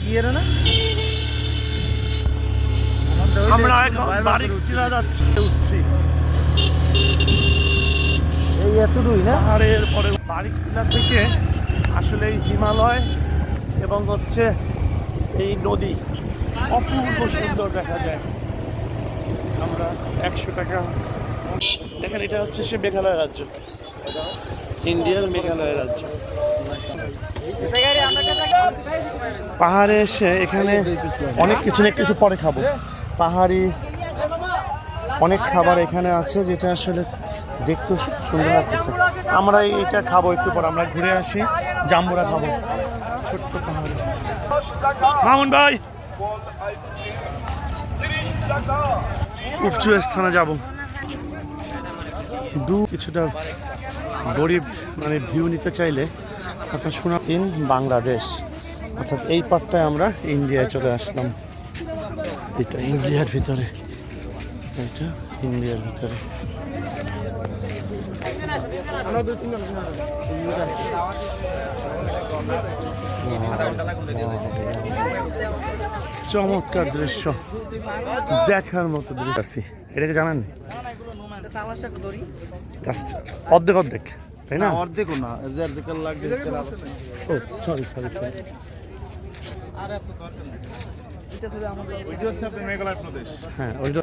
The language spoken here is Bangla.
ইয়ে না আমরা এখন বাড়ি কিনা যাচ্ছি, উঠছি এই এতটুকুই না। পাহাড়ের পরে বাড়ি কিনা থেকে আসলে এই হিমালয় এবং হচ্ছে এই নদী অপূর্ব সুন্দর দেখা যায়। আমরা 100 টাকা দেখেন, এটা হচ্ছে সে মেঘালয় রাজ্য, ইন্ডিয়ার মেঘালয় রাজ্য। পাহাড়ে এসে এখানে অনেক কিছু একটু পরে খাবো। পাহাড়ি অনেক খাবার এখানে আছে যেটা আসলে দেখতে সুন্দর লাগতেছে। আমরা এটা খাবো একটু পর, আমরা ঘুরে আসি, জাম্বুরা খাবো ছোট্ট পাহাড়ে। মামুন ভাই উঁচু স্থানে যাব, কিছুটা গরিব মানে ভিউ নিতে চাইলে আপনার শোনা বাংলাদেশ, অর্থাৎ এই পার্টটায় আমরা ইন্ডিয়ায় চলে আসলাম। এটা ইন্ডিয়ার ভিতরে, এটা ইন্ডিয়ার ভিতরে। চমৎকার দৃশ্য, দেখার মতো দৃশ্য আছে। এটাকে জানেন অর্ধেক অর্ধেক, তাই না? অর্ধেক না, ও সরি সরি সরি। হ্যাঁ ওইটা